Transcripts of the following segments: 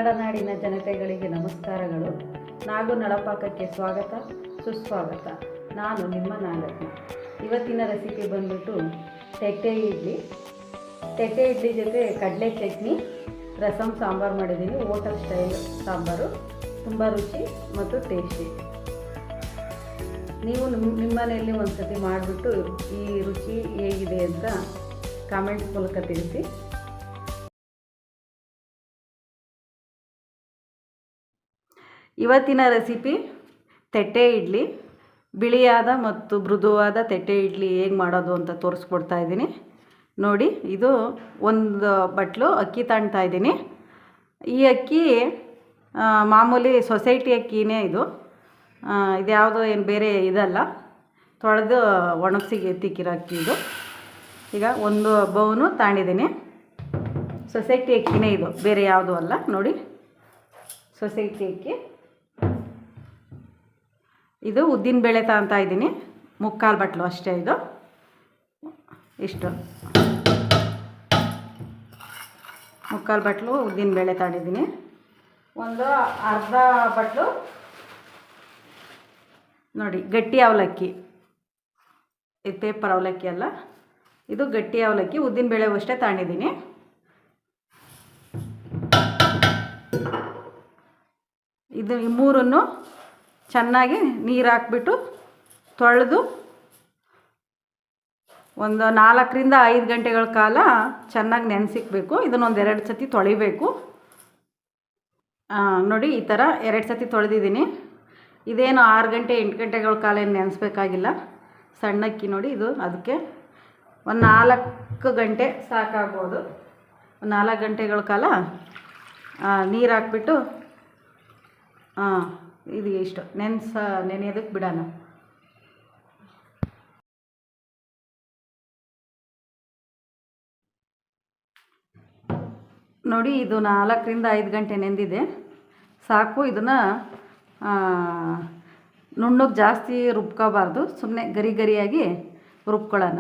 ಕನ್ನಡ ನಾಡಿನ ಜನತೆಗಳಿಗೆ ನಮಸ್ಕಾರಗಳು. ನಳಪಾಕಕ್ಕೆ ಸ್ವಾಗತ ಸುಸ್ವಾಗತ. ನಾನು ನಿಮ್ಮ ನಾಗರತ್ನ. ಇವತ್ತಿನ ರೆಸಿಪಿ ಬಂದ್ಬಿಟ್ಟು ತೆಟ್ಟೆ ಇಡ್ಲಿ ಜೊತೆ ಕಡಲೆ ಚಟ್ನಿ, ರಸಂ ಸಾಂಬಾರು ಮಾಡಿದ್ದೀನಿ. ಹೋಟೆಲ್ ಸ್ಟೈಲ್ ಸಾಂಬಾರು, ತುಂಬ ರುಚಿ ಮತ್ತು ಟೇಸ್ಟಿ. ನೀವು ನಿಮ್ಮ ಮನೆಯಲ್ಲಿ ಒಂದು ಸತಿ ಮಾಡಿಬಿಟ್ಟು ಈ ರುಚಿ ಹೇಗಿದೆ ಅಂತ ಕಾಮೆಂಟ್ಸ್ ಮೂಲಕ ತಿಳಿಸಿ. ಇವತ್ತಿನ ರೆಸಿಪಿ ತೆಟ್ಟೆ ಇಡ್ಲಿ. ಬಿಳಿಯಾದ ಮತ್ತು ಮೃದುವಾದ ತೆಟ್ಟೆ ಇಡ್ಲಿ ಹೇಗೆ ಮಾಡೋದು ಅಂತ ತೋರಿಸ್ಕೊಡ್ತಾ ಇದ್ದೀನಿ ನೋಡಿ. ಇದು ಒಂದು ಬಟ್ಲು ಅಕ್ಕಿ ತಗೊಳ್ತಾ ಇದ್ದೀನಿ. ಈ ಅಕ್ಕಿ ಮಾಮೂಲಿ ಸೊಸೈಟಿ ಅಕ್ಕಿನೇ ಇದು. ಇದ್ಯಾವುದೋ ಏನು ಬೇರೆ ಇದಲ್ಲ, ತೊಳೆದು ಒಣಗಿಸಿ ಎತ್ತಿಕ್ಕಿರೋ ಅಕ್ಕಿ ಇದು. ಈಗ ಒಂದು ಬೌನು ತಗೊಂಡಿದ್ದೀನಿ. ಸೊಸೈಟಿ ಅಕ್ಕಿನೇ ಇದು, ಬೇರೆ ಯಾವುದೂ ಅಲ್ಲ ನೋಡಿ. ಸೊಸೈಟಿ ಅಕ್ಕಿ ಇದು. ಉದ್ದಿನ ಬೇಳೆ ತಗೊಳ್ತಾ ಇದ್ದೀನಿ, 3/4 ಬಟ್ಲು ಅಷ್ಟೇ. ಇದು ಇಷ್ಟು 3/4 ಬಟ್ಲು ಉದ್ದಿನ ಬೇಳೆ ತಗೊಂಡಿದ್ದೀನಿ. ಒಂದು ಅರ್ಧ ಬಟ್ಲು ನೋಡಿ ಗಟ್ಟಿ ಅವಲಕ್ಕಿ. ಇದು ಪೇಪರ್ ಅವಲಕ್ಕಿ ಅಲ್ಲ, ಇದು ಗಟ್ಟಿ ಅವಲಕ್ಕಿ. ಉದ್ದಿನ ಬೇಳೆ ಅಷ್ಟೇ ತಗೊಂಡಿದ್ದೀನಿ. ಇದು ಈ ಮೂರನ್ನು ಚೆನ್ನಾಗಿ ನೀರು ಹಾಕ್ಬಿಟ್ಟು ತೊಳೆದು ಒಂದು 4ರಿಂದ 5 ಗಂಟೆಗಳ ಕಾಲ ಚೆನ್ನಾಗಿ ನೆನೆಸಿಕ್ಬೇಕು. ಇದನ್ನೊಂದು 2 ಸತಿ ತೊಳಿಬೇಕು ನೋಡಿ. ಈ ಥರ 2 ಸತಿ ತೊಳೆದಿದ್ದೀನಿ. ಇದೇನು 6 ಗಂಟೆ 8 ಗಂಟೆಗಳ ಕಾಲ ಏನು ನೆನೆಸ್ಬೇಕಾಗಿಲ್ಲ. ಸಣ್ಣಕ್ಕಿ ನೋಡಿ ಇದು. ಅದಕ್ಕೆ ಒಂದು 4 ಗಂಟೆ ಸಾಕಾಗ್ಬೋದು. 4 ಗಂಟೆಗಳ ಕಾಲ ನೀರು ಹಾಕ್ಬಿಟ್ಟು ಇದು ಇಷ್ಟು ನೆನೆಯೋದಕ್ಕೆ ಬಿಡೋಣ. ನೋಡಿ ಇದು 4ರಿಂದ 5 ಗಂಟೆ ನೆಂದಿದೆ, ಸಾಕು. ಇದನ್ನು ನುಣ್ಣಗೆ ಜಾಸ್ತಿ ರುಬ್ಕೋಬಾರ್ದು, ಸುಮ್ಮನೆ ಗರಿಯಾಗಿ ರುಬ್ಕೊಳ್ಳೋಣ.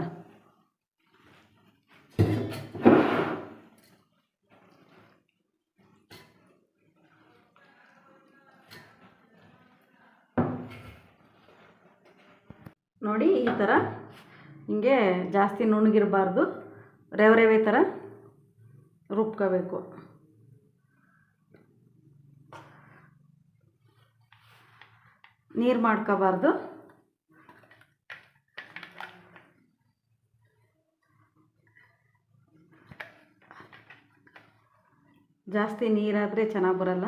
ನೋಡಿ ಈ ಥರ ಹಿಂಗೆ ಜಾಸ್ತಿ ನುಣ್ಣಗಿರಬಾರ್ದು, ರೇವೆ ಥರ ರುಬ್ಕೋಬೇಕು. ನೀರು ಮಾಡ್ಕೋಬಾರ್ದು. ಜಾಸ್ತಿ ನೀರಾದರೆ ಚೆನ್ನಾಗಿ ಬರಲ್ಲ.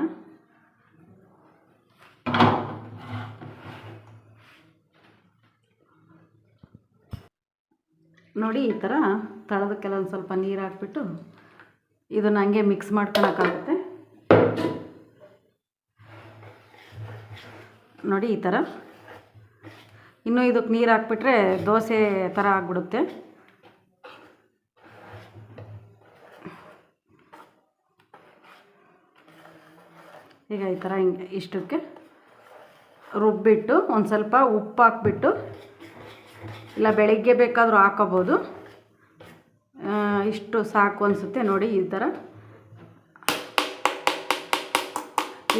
ನೋಡಿ ಈ ಥರ ತಳದಕ್ಕೆಲ್ಲ ಒಂದು ಸ್ವಲ್ಪ ನೀರು ಹಾಕ್ಬಿಟ್ಟು ಇದನ್ನು ಹಂಗೆ ಮಿಕ್ಸ್ ಮಾಡ್ಕೊಳಕ್ಕಾಗುತ್ತೆ ನೋಡಿ. ಈ ಥರ ಇನ್ನೂ ಇದಕ್ಕೆ ನೀರು ಹಾಕ್ಬಿಟ್ರೆ ದೋಸೆ ಥರ ಆಗಿಬಿಡುತ್ತೆ. ಈಗ ಈ ಥರ ಹಿಂಗೆ ಇಷ್ಟಕ್ಕೆ ರುಬ್ಬಿಟ್ಟು ಒಂದು ಸ್ವಲ್ಪ ಉಪ್ಪು ಹಾಕ್ಬಿಟ್ಟು, ಇಲ್ಲ ಬೆಳಗ್ಗೆ ಬೇಕಾದರೂ ಹಾಕೋಬೋದು, ಇಷ್ಟು ಸಾಕು ಅನಿಸುತ್ತೆ ನೋಡಿ. ಈ ಥರ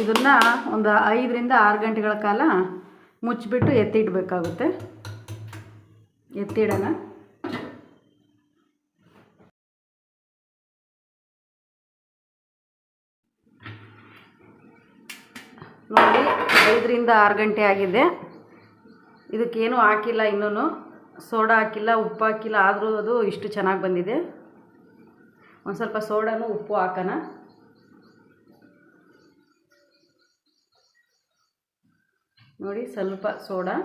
ಇದನ್ನು ಒಂದು 5ರಿಂದ 6 ಗಂಟೆಗಳ ಕಾಲ ಮುಚ್ಚಿಬಿಟ್ಟು ಎತ್ತಿಡಬೇಕಾಗುತ್ತೆ. ಎತ್ತಿಡೋಣ. ನೋಡಿ 5ರಿಂದ 6 ಗಂಟೆ ಆಗಿದೆ. ಇದಕ್ಕೇನು ಹಾಕಿಲ್ಲ, ಇನ್ನೂ ಸೋಡಾ ಹಾಕಿಲ್ಲ, ಉಪ್ಪು ಹಾಕಿಲ್ಲ, ಆದರೂ ಅದು ಇಷ್ಟು ಚೆನ್ನಾಗಿ ಬಂದಿದೆ. ಒಂದು ಸ್ವಲ್ಪ ಸೋಡಾನು ಉಪ್ಪು ಹಾಕೋಣ. ನೋಡಿ ಸ್ವಲ್ಪ ಸೋಡಾ,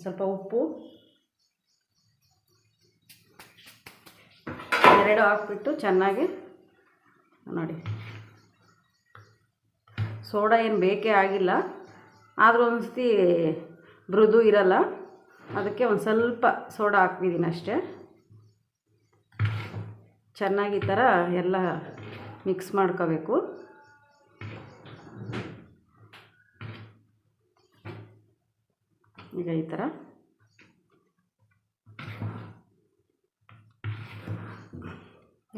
ಸ್ವಲ್ಪ ಉಪ್ಪು 2 ಹಾಕ್ಬಿಟ್ಟು ಚೆನ್ನಾಗಿ ನೋಡಿ. ಸೋಡಾ ಏನು ಬೇಕೇ ಆಗಿಲ್ಲ, ಆದರೂ ಒಂದ್ಸತಿ ಮೃದು ಇರಲ್ಲ, ಅದಕ್ಕೆ ಒಂದು ಸ್ವಲ್ಪ ಸೋಡಾ ಹಾಕ್ಬಿದ್ದೀನಿ ಅಷ್ಟೇ. ಚೆನ್ನಾಗಿ ಈ ಥರ ಎಲ್ಲ ಮಿಕ್ಸ್ ಮಾಡ್ಕೋಬೇಕು. ಈಗ ಈ ಥರ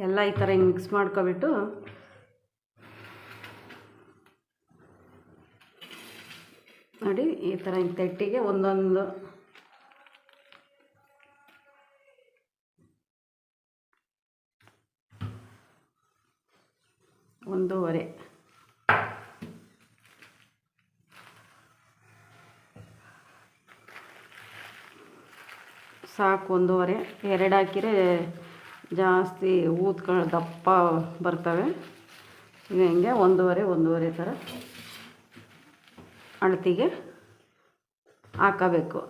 ಎಲ್ಲ ಈ ಥರ ಹಿಂಗೆ ಮಿಕ್ಸ್ ಮಾಡ್ಕೊಬಿಟ್ಟು ನೋಡಿ ಈ ಥರ ಹಿಂಗೆ ತಟ್ಟಿಗೆ ಒಂದೊಂದು ಒಂದೂವರೆ ಸಾಕು, ಒಂದೂವರೆ. ಎರಡು ಹಾಕಿದರೆ ಜಾಸ್ತಿ ಊದ್ಗಳು ದಪ್ಪ ಬರ್ತವೆ. ಇದು ಹಿಂಗೆ ಒಂದೂವರೆ ಥರ ಅಳತೆಗೆ ಹಾಕಬೇಕು.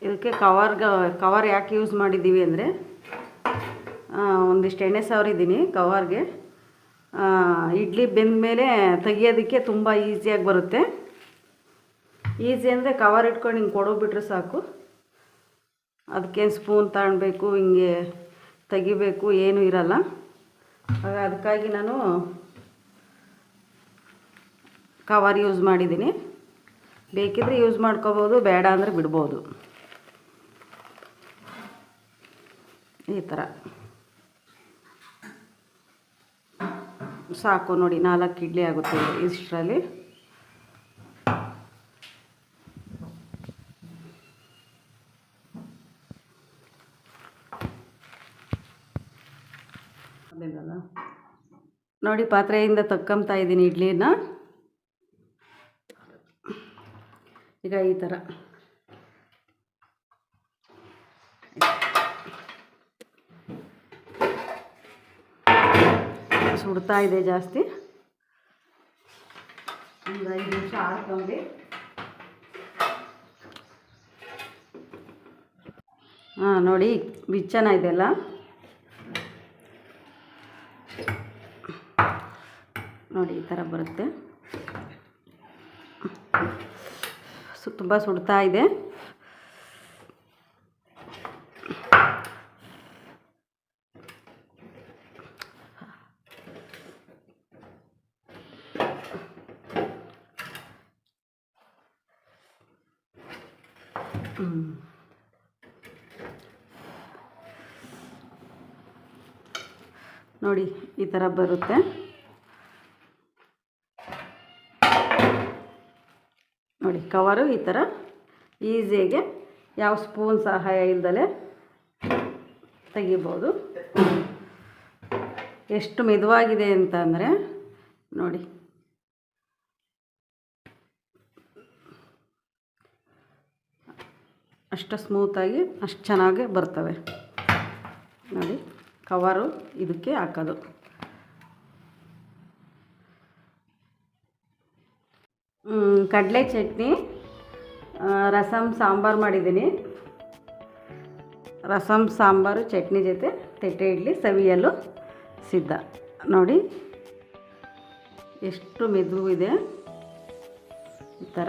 ಇದಕ್ಕೆ ಕವರ್ ಯಾಕೆ ಯೂಸ್ ಮಾಡಿದ್ದೀವಿ ಅಂದರೆ ಒಂದಿಷ್ಟು ಎಣ್ಣೆ ಸವರಿದ್ದೀನಿ ಕವರ್ಗೆ. ಇಡ್ಲಿ ಬೆಂದ ಮೇಲೆ ತೆಗಿಯೋದಕ್ಕೆ ತುಂಬ ಈಸಿಯಾಗಿ ಬರುತ್ತೆ. ಈಸಿ ಅಂದರೆ ಕವರ್ ಇಟ್ಕೊಂಡು ಹಿಂಗೆ ಕೊಡೋಬಿಟ್ರೆ ಸಾಕು. ಅದಕ್ಕೇನು ಸ್ಪೂನ್ ತಗೊಳ್ಬೇಕು, ಹಿಂಗೆ ತೆಗಿಬೇಕು ಏನೂ ಇರಲ್ಲ. ಅದಕ್ಕಾಗಿ ನಾನು ಕವರ್ ಯೂಸ್ ಮಾಡಿದ್ದೀನಿ. ಬೇಕಿದ್ರೆ ಯೂಸ್ ಮಾಡ್ಕೋಬೋದು, ಬೇಡ ಅಂದರೆ ಬಿಡ್ಬೋದು. ಈ ಥರ ಸಾಕು ನೋಡಿ, 4 ಇಡ್ಲಿ ಆಗುತ್ತೆ ಇಷ್ಟರಲ್ಲಿ. ನೋಡಿ ಪಾತ್ರೆಯಿಂದ ತಕ್ಕಂತಾ ಇದ್ದೀನಿ ಇಡ್ಲಿನ. ಈಗ ಈ ಥರ ಸುಡ್ತಾ ಇದೆ ಜಾಸ್ತಿ. ಒಂದು 5 ನಿಮಿಷ ಹಾಕ್ಕೊಂಡು ನೋಡಿ ಬಿಚ್ಚನ ಇದೆಲ್ಲ. ನೋಡಿ ಈ ಥರ ಬರುತ್ತೆ. ತುಂಬ ಸುಡ್ತಾ ಇದೆ. ನೋಡಿ ಈ ಥರ ಬರುತ್ತೆ. ನೋಡಿ ಕವರು ಈ ಥರ ಈಸಿಯಾಗಿ ಯಾವ ಸ್ಪೂನ್ ಸಹಾಯ ಇಲ್ದಲೆ ತೆಗಿಬೋದು. ಎಷ್ಟು ಮಿದುವಾಗಿದೆ ಅಂತ ಅಂದರೆ ನೋಡಿ, ಅಷ್ಟು ಸ್ಮೂತಾಗಿ ಅಷ್ಟು ಚೆನ್ನಾಗಿ ಬರ್ತವೆ. ನೋಡಿ ಕವರು ಇದಕ್ಕೆ ಹಾಕೋದು. ಕಡಲೆ ಚಟ್ನಿ, ರಸಮ್ ಸಾಂಬಾರು ಮಾಡಿದ್ದೀನಿ. ರಸಮ್ ಸಾಂಬಾರು ಚಟ್ನಿ ಜೊತೆ ತಟ್ಟೆ ಇಡ್ಲಿ ಸವಿಯಲು ಸಿದ್ಧ. ನೋಡಿ ಎಷ್ಟು ಮೆದು ಇದೆ ಈ ಥರ.